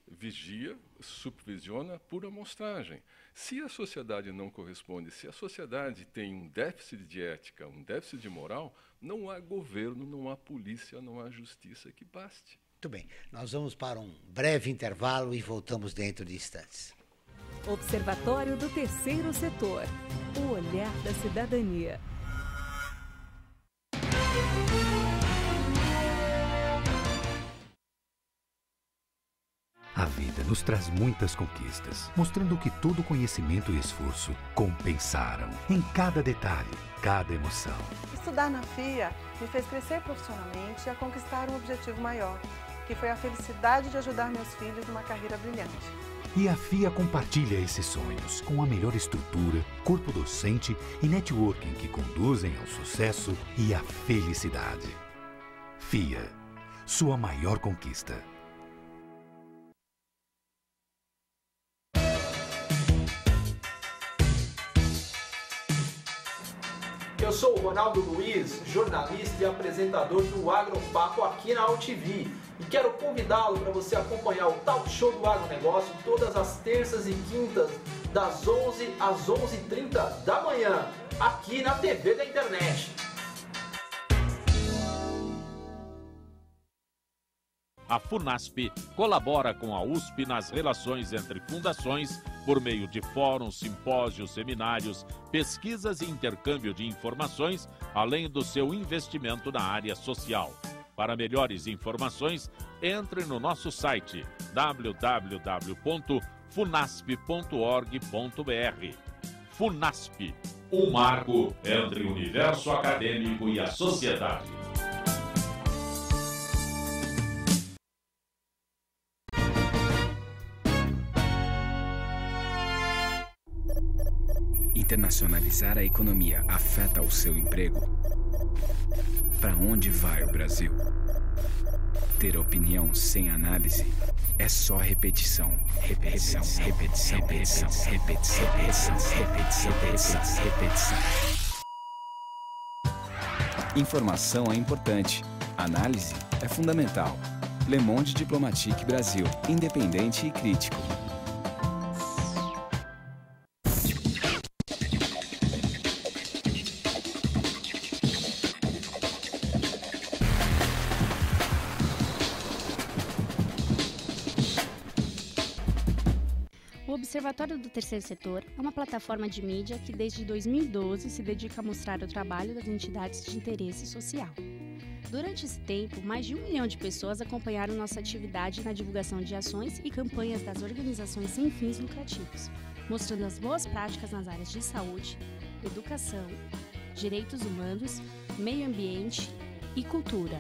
vigia, supervisiona por amostragem. Se a sociedade não corresponde, se a sociedade tem um déficit de ética, um déficit de moral, não há governo, não há polícia, não há justiça que baste. Muito bem, nós vamos para um breve intervalo e voltamos dentro de instantes. Observatório do Terceiro Setor, o olhar da cidadania. A vida nos traz muitas conquistas, mostrando que todo conhecimento e esforço compensaram em cada detalhe, cada emoção. Estudar na FIA me fez crescer profissionalmente e a conquistar um objetivo maior, que foi a felicidade de ajudar meus filhos numa carreira brilhante. E a FIA compartilha esses sonhos com a melhor estrutura, corpo docente e networking que conduzem ao sucesso e à felicidade. FIA, sua maior conquista. Eu sou o Ronaldo Luiz, jornalista e apresentador do Agropapo aqui na UTV. E quero convidá-lo para você acompanhar o Talk Show do Agronegócio todas as terças e quintas, das 11 às 11h30 da manhã, aqui na TV da internet. A FUNASP colabora com a USP nas relações entre fundações por meio de fóruns, simpósios, seminários, pesquisas e intercâmbio de informações, além do seu investimento na área social. Para melhores informações, entre no nosso site www.funasp.org.br. FUNASP, um marco entre o universo acadêmico e a sociedade. Internacionalizar a economia afeta o seu emprego? Para onde vai o Brasil? Ter opinião sem análise é só repetição. Repetição, repetição, repetição, repetição, repetição, repetição, repetição, repetição. Informação é importante. Análise é fundamental. Le Monde Diplomatique Brasil, independente e crítico. O Observatório do Terceiro Setor é uma plataforma de mídia que desde 2012 se dedica a mostrar o trabalho das entidades de interesse social. Durante esse tempo, mais de 1 milhão de pessoas acompanharam nossa atividade na divulgação de ações e campanhas das organizações sem fins lucrativos, mostrando as boas práticas nas áreas de saúde, educação, direitos humanos, meio ambiente e cultura,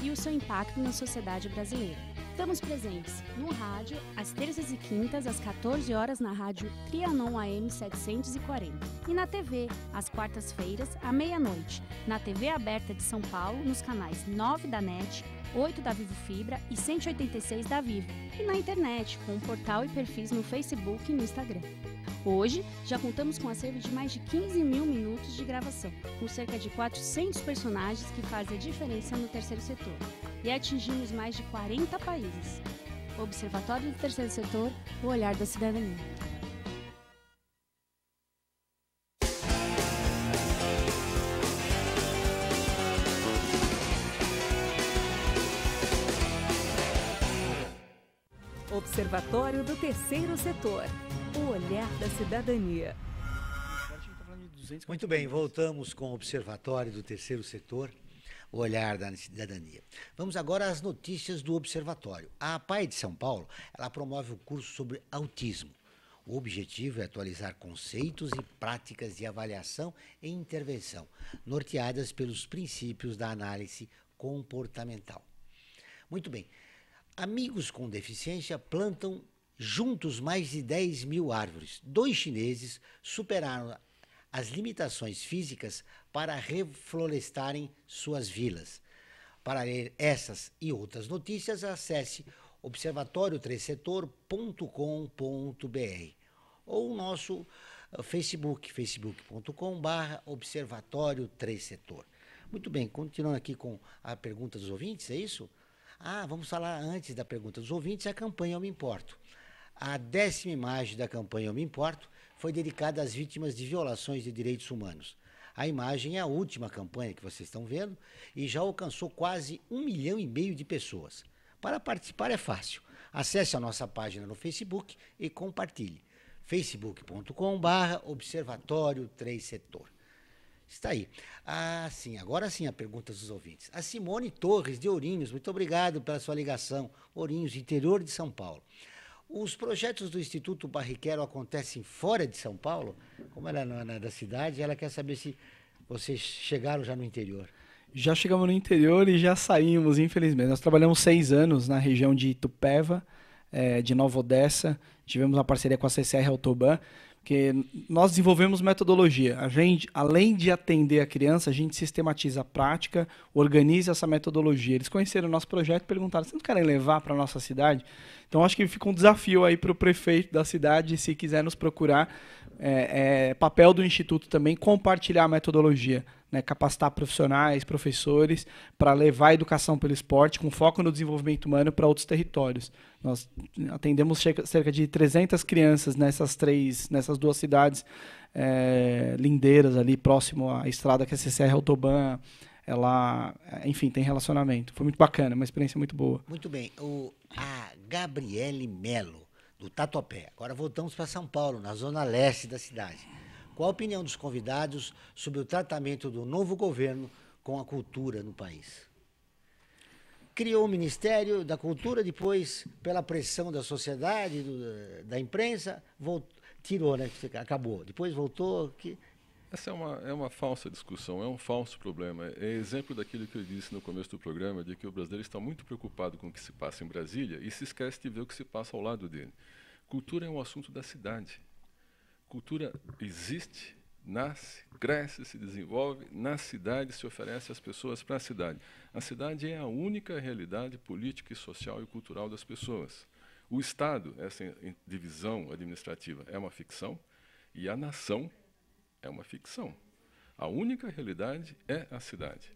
e o seu impacto na sociedade brasileira. Estamos presentes no rádio, às terças e quintas, às 14 horas, na rádio Trianon AM 740. E na TV, às quartas-feiras, à meia-noite, na TV aberta de São Paulo, nos canais 9 da NET, 8 da Vivo Fibra e 186 da Vivo, e na internet, com um portal e perfis no Facebook e no Instagram. Hoje, já contamos com um acervo de mais de 15 mil minutos de gravação, com cerca de 400 personagens que fazem a diferença no terceiro setor, e atingimos mais de 40 países. Observatório do Terceiro Setor, o olhar da cidadania. Observatório do Terceiro Setor, o olhar da cidadania. Muito bem, voltamos com o Observatório do Terceiro Setor, o olhar da cidadania. Vamos agora às notícias do Observatório. A APAE de São Paulo, ela promove um curso sobre autismo. O objetivo é atualizar conceitos e práticas de avaliação e intervenção, norteadas pelos princípios da análise comportamental. Muito bem. Amigos com deficiência plantam juntos mais de 10 mil árvores. 2 chineses superaram as limitações físicas para reflorestarem suas vilas. Para ler essas e outras notícias, acesse observatório3setor.com.br ou o nosso Facebook, facebook.com/Observatório 3 Setor. Muito bem, continuando aqui com a pergunta dos ouvintes, é isso? Vamos falar antes da pergunta dos ouvintes, a campanha Eu Me Importo. A 10ª imagem da campanha Eu Me Importo foi dedicada às vítimas de violações de direitos humanos. A imagem é a última campanha que vocês estão vendo e já alcançou quase 1,5 milhão de pessoas. Para participar é fácil. Acesse a nossa página no Facebook e compartilhe. facebook.com/Observatório 3 Setor. Está aí. Sim, agora sim a pergunta dos ouvintes. A Simone Torres, de Ourinhos, muito obrigado pela sua ligação. Ourinhos, interior de São Paulo. Os projetos do Instituto Barrichello acontecem fora de São Paulo? Como ela não é da cidade, ela quer saber se vocês chegaram já no interior. Já chegamos no interior e já saímos, infelizmente. Nós trabalhamos 6 anos na região de Itupeva, de Nova Odessa. Tivemos uma parceria com a CCR Autoban, porque nós desenvolvemos metodologia. A gente, além de atender a criança, a gente sistematiza a prática, organiza essa metodologia. Eles conheceram o nosso projeto e perguntaram, vocês não querem levar para a nossa cidade? Então, acho que fica um desafio aí para o prefeito da cidade, se quiser nos procurar. Papel do Instituto também, compartilhar a metodologia, né? Capacitar profissionais, professores, para levar a educação pelo esporte, com foco no desenvolvimento humano para outros territórios. Nós atendemos cerca de 300 crianças nessas 2 cidades lindeiras ali, próximo à estrada que a CCR Autoban, ela, enfim, tem relacionamento. Foi muito bacana, uma experiência muito boa. Muito bem. A Gabriele Melo, do Tatuapé. Agora voltamos para São Paulo, na zona leste da cidade. Qual a opinião dos convidados sobre o tratamento do novo governo com a cultura no país? Criou o Ministério da Cultura, depois, pela pressão da sociedade, da imprensa, tirou, né? Acabou. Depois voltou. Essa é uma falsa discussão, é um falso problema. É exemplo daquilo que eu disse no começo do programa, de que o brasileiro está muito preocupado com o que se passa em Brasília e se esquece de ver o que se passa ao lado dele. Cultura é um assunto da cidade. Cultura existe, nasce, cresce, se desenvolve, na cidade se oferece às pessoas para a cidade. A cidade é a única realidade política, social e cultural das pessoas. O Estado, essa divisão administrativa, é uma ficção e a nação é uma ficção. A única realidade é a cidade.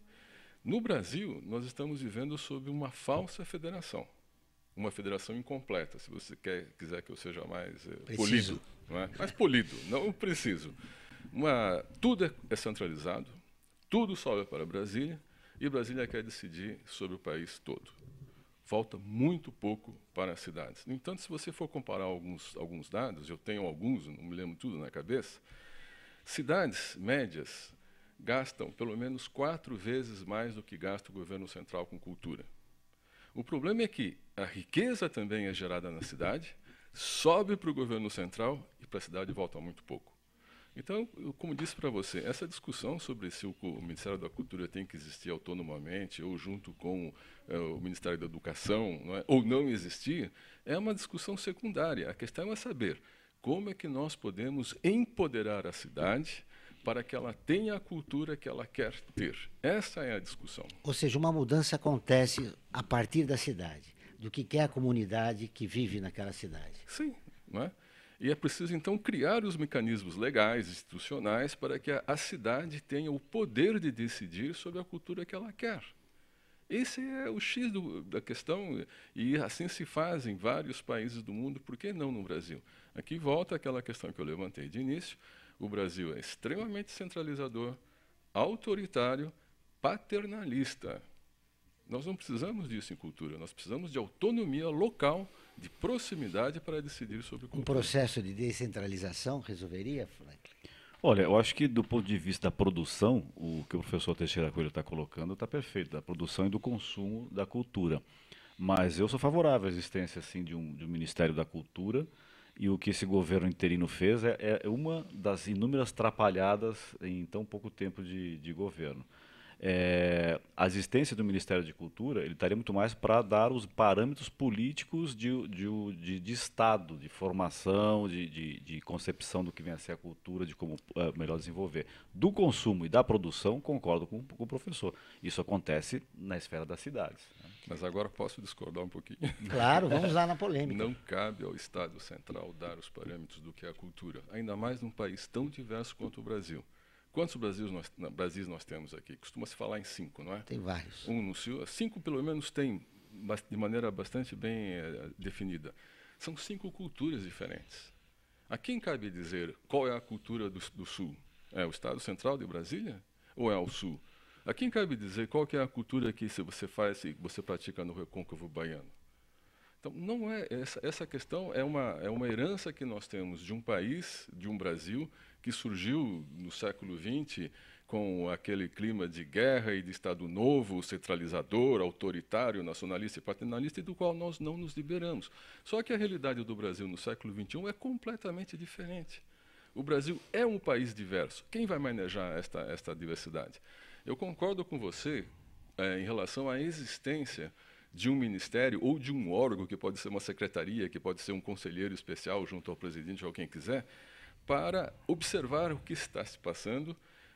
No Brasil, nós estamos vivendo sob uma falsa federação. Uma federação incompleta, se você quiser que eu seja mais polido. Não é? Mais polido, não preciso. Tudo é centralizado, tudo sobe para Brasília, e Brasília quer decidir sobre o país todo. Falta muito pouco para as cidades. No entanto, se você for comparar alguns dados, eu tenho alguns, não me lembro tudo na cabeça, cidades médias gastam pelo menos 4 vezes mais do que gasta o governo central com cultura. O problema é que a riqueza também é gerada na cidade, sobe para o governo central e para a cidade volta muito pouco. Então, como disse para você, essa discussão sobre se o Ministério da Cultura tem que existir autonomamente ou junto com o Ministério da Educação, não é? Ou não existir, é uma discussão secundária. A questão é saber como é que nós podemos empoderar a cidade para que ela tenha a cultura que ela quer ter. Essa é a discussão. Ou seja, uma mudança acontece a partir da cidade, do que é a comunidade que vive naquela cidade. Sim, não é? E é preciso, então, criar os mecanismos legais, institucionais, para que a cidade tenha o poder de decidir sobre a cultura que ela quer. Esse é o X da questão, e assim se faz em vários países do mundo, por que não no Brasil? Aqui volta aquela questão que eu levantei de início. O Brasil é extremamente centralizador, autoritário, paternalista. Nós não precisamos disso em cultura, nós precisamos de autonomia local, de proximidade para decidir sobre cultura. Um processo de descentralização resolveria, Franklin? Olha, eu acho que do ponto de vista da produção, o que o professor Teixeira Coelho está colocando está perfeito, da produção e do consumo da cultura. Mas eu sou favorável à existência assim, de um Ministério da Cultura, e o que esse governo interino fez é uma das inúmeras trapalhadas em tão pouco tempo de governo. A existência do Ministério de Cultura, ele estaria muito mais para dar os parâmetros políticos de Estado, de formação, de concepção do que vem a ser a cultura, de como melhor desenvolver. Do consumo e da produção, concordo com o professor. Isso acontece na esfera das cidades. Mas agora posso discordar um pouquinho? Claro, vamos lá na polêmica. Não cabe ao Estado Central dar os parâmetros do que é a cultura, ainda mais num país tão diverso quanto o Brasil. Quantos Brasis nós temos aqui? Costuma-se falar em 5, não é? Tem vários. 5 pelo menos tem, de maneira bastante bem definida. São 5 culturas diferentes. A quem cabe dizer qual é a cultura do Sul? É o Estado Central de Brasília? Ou é o Sul? A quem cabe dizer qual que é a cultura que você pratica no Recôncavo Baiano? Então, não é essa questão é uma herança que nós temos de um país, de um Brasil, que surgiu no século XX com aquele clima de guerra e de Estado novo, centralizador, autoritário, nacionalista e paternalista, e do qual nós não nos liberamos. Só que a realidade do Brasil no século XXI é completamente diferente. O Brasil é um país diverso. Quem vai manejar esta diversidade? Eu concordo com você em relação à existência de um ministério ou de um órgão, que pode ser uma secretaria, que pode ser um conselheiro especial junto ao presidente ou quem quiser, para observar o que está se passando,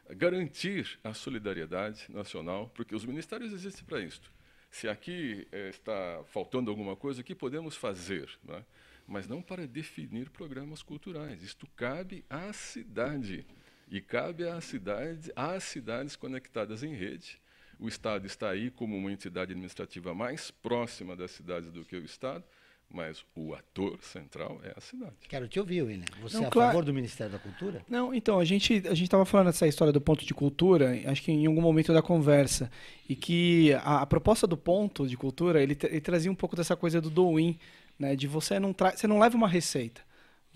garantir a solidariedade nacional, porque os ministérios existem para isso. Se aqui está faltando alguma coisa, o que podemos fazer? Né? Mas não para definir programas culturais. Isto cabe à cidade, e cabe às cidades conectadas em rede. O Estado está aí como uma entidade administrativa mais próxima das cidades do que o Estado, mas o ator central é a cidade. Quero te ouvir, William. Você Não, é a claro. favor do Ministério da Cultura? Não, então, a gente estava falando dessa história do ponto de cultura, acho que em algum momento da conversa, e que a proposta do ponto de cultura, ele trazia um pouco dessa coisa do do-in, né, de você não leva uma receita.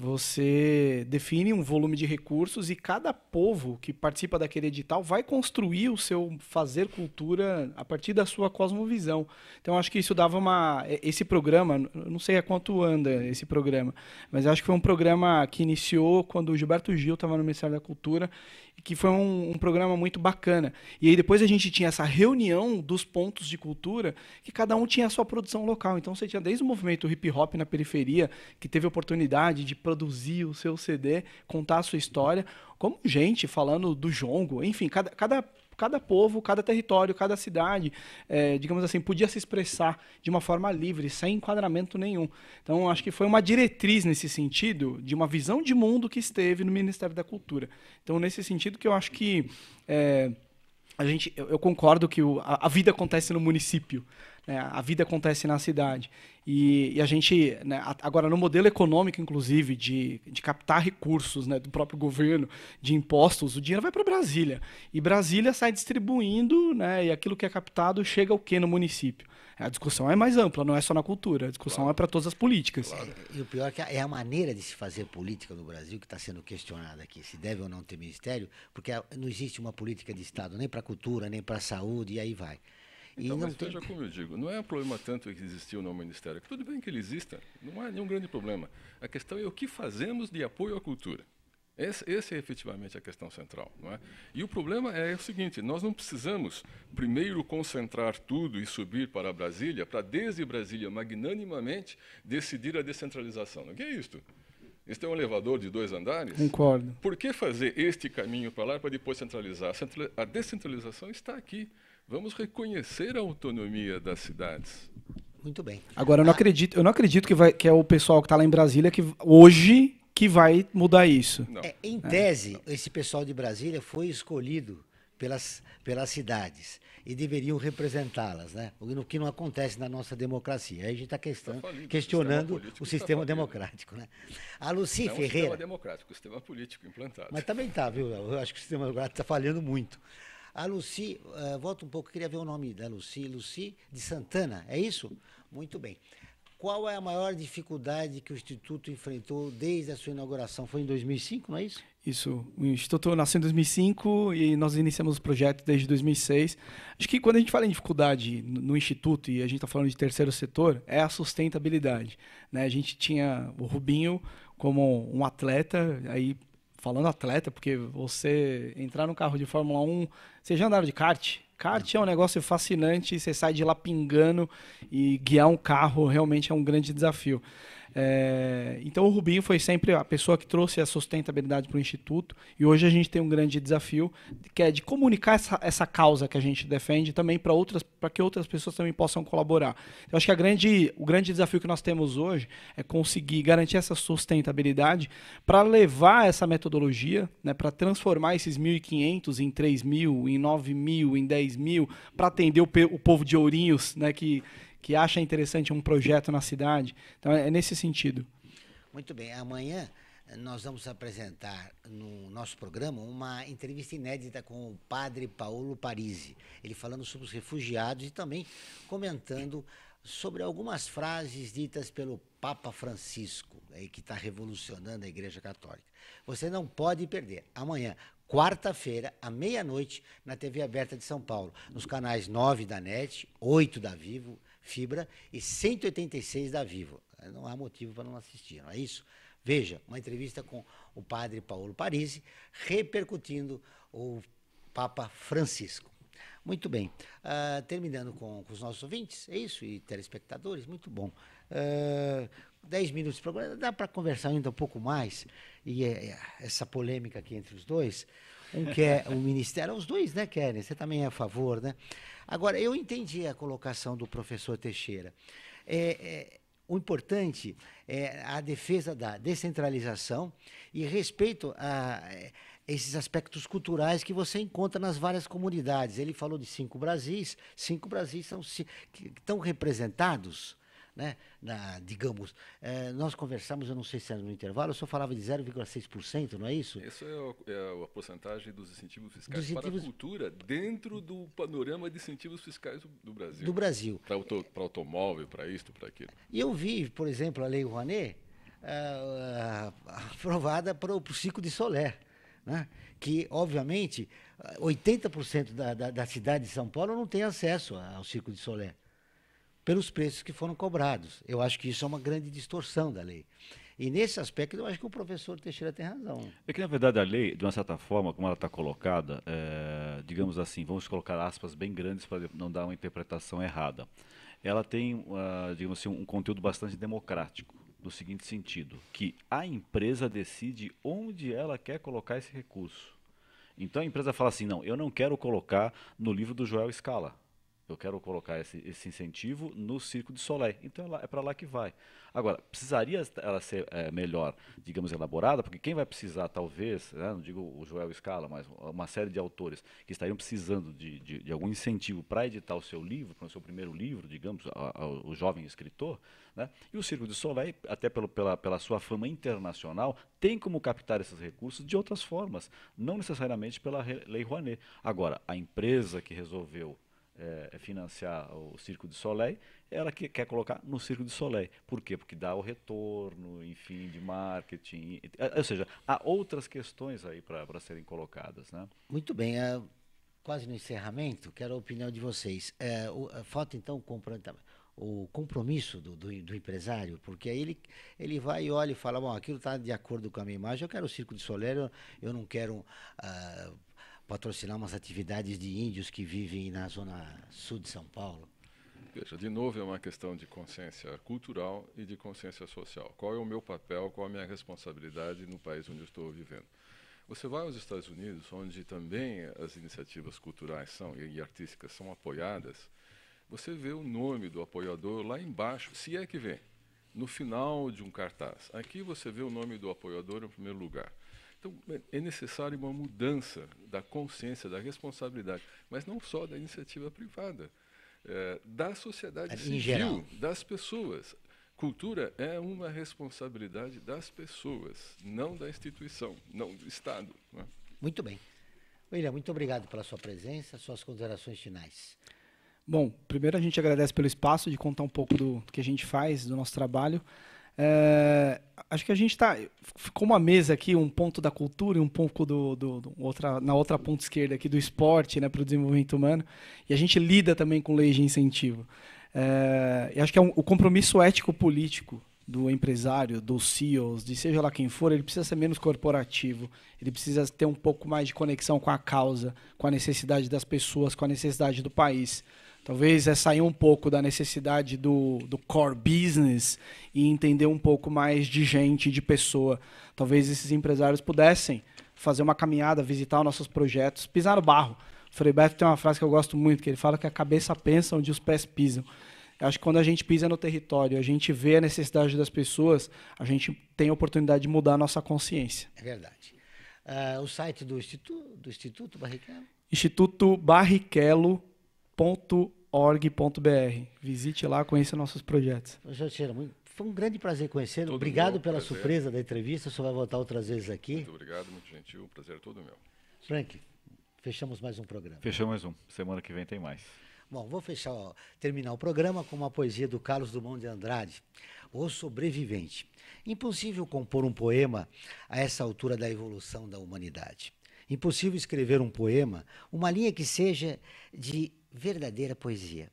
Você define um volume de recursos e cada povo que participa daquele edital vai construir o seu fazer cultura a partir da sua cosmovisão. Então, acho que isso dava esse programa, eu não sei há quanto anda esse programa, mas acho que foi um programa que iniciou quando o Gilberto Gil estava no Ministério da Cultura, e que foi um programa muito bacana. E aí depois a gente tinha essa reunião dos pontos de cultura, que cada um tinha a sua produção local. Então, você tinha desde o movimento hip-hop na periferia, que teve a oportunidade de produzir o seu CD, contar a sua história, como gente falando do jongo, enfim, cada povo, cada território, cada cidade, digamos assim, podia se expressar de uma forma livre, sem enquadramento nenhum. Então, acho que foi uma diretriz nesse sentido, de uma visão de mundo que esteve no Ministério da Cultura. Então, nesse sentido que eu acho que eu concordo que a vida acontece no município, né? A vida acontece na cidade. E a gente, né, agora no modelo econômico, inclusive, de captar recursos, né, do próprio governo, de impostos, o dinheiro vai para Brasília. E Brasília sai distribuindo, né, e aquilo que é captado chega ao quê no município? A discussão é mais ampla, não é só na cultura, a discussão é para todas as políticas. E o pior é que é a maneira de se fazer política no Brasil que está sendo questionada aqui, se deve ou não ter ministério, porque não existe uma política de Estado nem para a cultura, nem para a saúde, e aí vai. Então, mas veja como eu digo, não é um problema tanto que existiu no Ministério, tudo bem que ele exista, não há nenhum grande problema. A questão é o que fazemos de apoio à cultura. Essa é efetivamente a questão central. Não é? E o problema é o seguinte, nós não precisamos primeiro concentrar tudo e subir para Brasília, para desde Brasília, magnanimamente, decidir a descentralização. O que é isto? Isso é um elevador de 2 andares? Concordo. Por que fazer este caminho para lá para depois centralizar? A descentralização está aqui. Vamos reconhecer a autonomia das cidades. Muito bem. Agora, eu não acredito que é o pessoal que está lá em Brasília que hoje que vai mudar isso. Em tese, esse pessoal de Brasília foi escolhido pelas cidades e deveriam representá-las, né? O que não acontece na nossa democracia. Aí a gente está questionando o sistema democrático, né? A Lucy não Ferreira... o sistema democrático, o sistema político implantado. Mas também está, viu? Eu acho que o sistema democrático está falhando muito. A Lucy, volta um pouco, eu queria ver o nome da Lucy. Lucy de Santana, é isso? Muito bem. Qual é a maior dificuldade que o Instituto enfrentou desde a sua inauguração? Foi em 2005, não é isso? Isso. O Instituto nasceu em 2005 e nós iniciamos o projeto desde 2006. Acho que quando a gente fala em dificuldade no Instituto, e a gente está falando de terceiro setor, é a sustentabilidade, né? A gente tinha o Rubinho como um atleta, aí falando atleta, porque você entrar no carro de Fórmula 1, você já andaram de kart? Kart é um negócio fascinante, você sai de lá pingando e guiar um carro realmente é um grande desafio. Então o Rubinho foi sempre a pessoa que trouxe a sustentabilidade para o Instituto e hoje a gente tem um grande desafio que é de comunicar essa causa que a gente defende também para que outras pessoas também possam colaborar. Eu acho que o grande desafio que nós temos hoje é conseguir garantir essa sustentabilidade para levar essa metodologia, né, para transformar esses 1.500 em 3.000, em 9.000, em 10.000, para atender o povo de Ourinhos, né, que acha interessante um projeto na cidade. Então, é nesse sentido. Muito bem. Amanhã nós vamos apresentar no nosso programa uma entrevista inédita com o padre Paulo Parisi. Ele falando sobre os refugiados e também comentando sobre algumas frases ditas pelo Papa Francisco, que está revolucionando a Igreja Católica. Você não pode perder. Amanhã, quarta-feira, à meia-noite, na TV Aberta de São Paulo, nos canais 9 da NET, 8 da Vivo, Fibra e 186 da Vivo. Não há motivo para não assistir, não é isso? Veja, uma entrevista com o padre Paulo Parisi, repercutindo o Papa Francisco. Muito bem. Terminando com os nossos ouvintes, é isso? E telespectadores, muito bom. 10 minutos de programa, dá para conversar ainda um pouco mais. E essa polêmica aqui entre os dois, um quer o Ministério, os dois, né, querem, você também é a favor, né? Agora, eu entendi a colocação do professor Teixeira. O importante é a defesa da descentralização e respeito a esses aspectos culturais que você encontra nas várias comunidades. Ele falou de 5 Brasis estão representados, né? Digamos, nós conversamos, eu não sei se era no intervalo, eu só falava de 0,6%, não é isso? Isso é a porcentagem dos incentivos fiscais para a cultura dentro do panorama de incentivos fiscais do Brasil. Do Brasil. Para automóvel, para isto, para aquilo. E eu vi, por exemplo, a Lei Rouanet aprovada para o Circo de Solé, né? Que, obviamente, 80% da cidade de São Paulo não tem acesso ao Circo de Solé, pelos preços que foram cobrados. Eu acho que isso é uma grande distorção da lei. E nesse aspecto, eu acho que o professor Teixeira tem razão. É que, na verdade, a lei, de uma certa forma, como ela está colocada, digamos assim, vamos colocar aspas bem grandes para não dar uma interpretação errada. Ela tem, digamos assim, um conteúdo bastante democrático, no seguinte sentido, que a empresa decide onde ela quer colocar esse recurso. Então a empresa fala assim, não, eu não quero colocar no livro do Joel Scala. Eu quero colocar esse incentivo no Circo de Soleil. Então é para lá que vai. Agora, precisaria ela ser melhor, digamos, elaborada, porque quem vai precisar, talvez, né, não digo o Joel Scala, mas uma série de autores que estariam precisando de algum incentivo para editar o seu livro, para o seu primeiro livro, digamos, o jovem escritor, né? E o Circo de Soleil, até pela sua fama internacional, tem como captar esses recursos de outras formas, não necessariamente pela Lei Rouanet. Agora, a empresa que resolveu financiar o Circo de Soleil, ela que quer colocar no Circo de Soleil. Por quê? Porque dá o retorno, enfim, de marketing. Ou seja, há outras questões aí para serem colocadas, né? Muito bem. Quase no encerramento, quero a opinião de vocês. Falta, então, o compromisso do empresário, porque aí ele vai e olha e fala, bom, aquilo está de acordo com a minha imagem, eu quero o Circo de Soleil, eu não quero patrocinar umas atividades de índios que vivem na zona sul de São Paulo. Veja, de novo, é uma questão de consciência cultural e de consciência social. Qual é o meu papel, qual é a minha responsabilidade no país onde eu estou vivendo? Você vai aos Estados Unidos, onde também as iniciativas culturais e artísticas são apoiadas, você vê o nome do apoiador lá embaixo, se é que vê, no final de um cartaz. Aqui você vê o nome do apoiador em primeiro lugar. Então, é necessário uma mudança da consciência, da responsabilidade, mas não só da iniciativa privada, da sociedade civil, das pessoas. Cultura é uma responsabilidade das pessoas, não da instituição, não do Estado. Né? Muito bem. William, muito obrigado pela sua presença, suas considerações finais. Bom, primeiro a gente agradece pelo espaço de contar um pouco do que a gente faz, do nosso trabalho. Acho que a gente ficou uma mesa aqui, um ponto da cultura e um pouco na outra ponta esquerda aqui do esporte, né, para o desenvolvimento humano, e a gente lida também com leis de incentivo. E acho que o compromisso ético-político do empresário, dos CEOs, de seja lá quem for, ele precisa ser menos corporativo, ele precisa ter um pouco mais de conexão com a causa, com a necessidade das pessoas, com a necessidade do país. Talvez sair um pouco da necessidade do core business e entender um pouco mais de gente, de pessoa. Talvez esses empresários pudessem fazer uma caminhada, visitar os nossos projetos, pisar no barro. O Frei Beto tem uma frase que eu gosto muito, que ele fala que a cabeça pensa onde os pés pisam. Eu acho que quando a gente pisa no território, a gente vê a necessidade das pessoas, a gente tem a oportunidade de mudar a nossa consciência. É verdade. O site do Instituto Barrichello? institutobarrichello.org.br. Visite lá, conheça nossos projetos. Foi um grande prazer conhecê-lo. Obrigado pela surpresa da entrevista. O senhor vai voltar outras vezes aqui. Muito obrigado, muito gentil. O prazer é todo meu. Frank, fechamos mais um programa. Fechamos mais um. Semana que vem tem mais. Bom, vou terminar o programa com uma poesia do Carlos Drummond de Andrade, O Sobrevivente. Impossível compor um poema a essa altura da evolução da humanidade. Impossível escrever um poema, uma linha que seja de verdadeira poesia.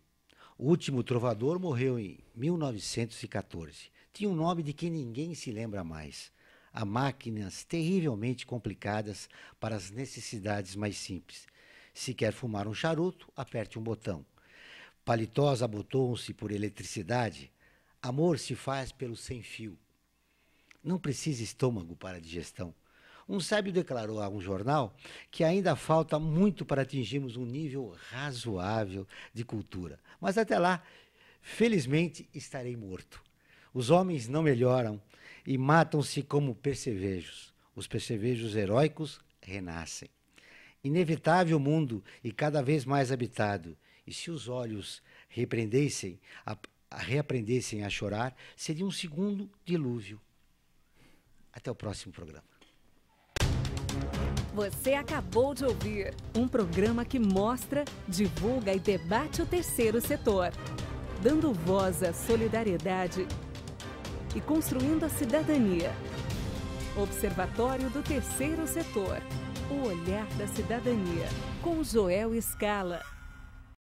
O último trovador morreu em 1914. Tinha um nome de que ninguém se lembra mais. Há máquinas terrivelmente complicadas para as necessidades mais simples. Se quer fumar um charuto, aperte um botão. Paletós abotoam-se por eletricidade. Amor se faz pelo sem-fio. Não precisa estômago para a digestão. Um sábio declarou a um jornal que ainda falta muito para atingirmos um nível razoável de cultura. Mas até lá, felizmente, estarei morto. Os homens não melhoram e matam-se como percevejos. Os percevejos heróicos renascem. Inevitável mundo e cada vez mais habitado. E se os olhos reaprendessem a chorar, seria um segundo dilúvio. Até o próximo programa. Você acabou de ouvir um programa que mostra, divulga e debate o terceiro setor, dando voz à solidariedade e construindo a cidadania. Observatório do Terceiro Setor. O olhar da cidadania, com Joel Scala.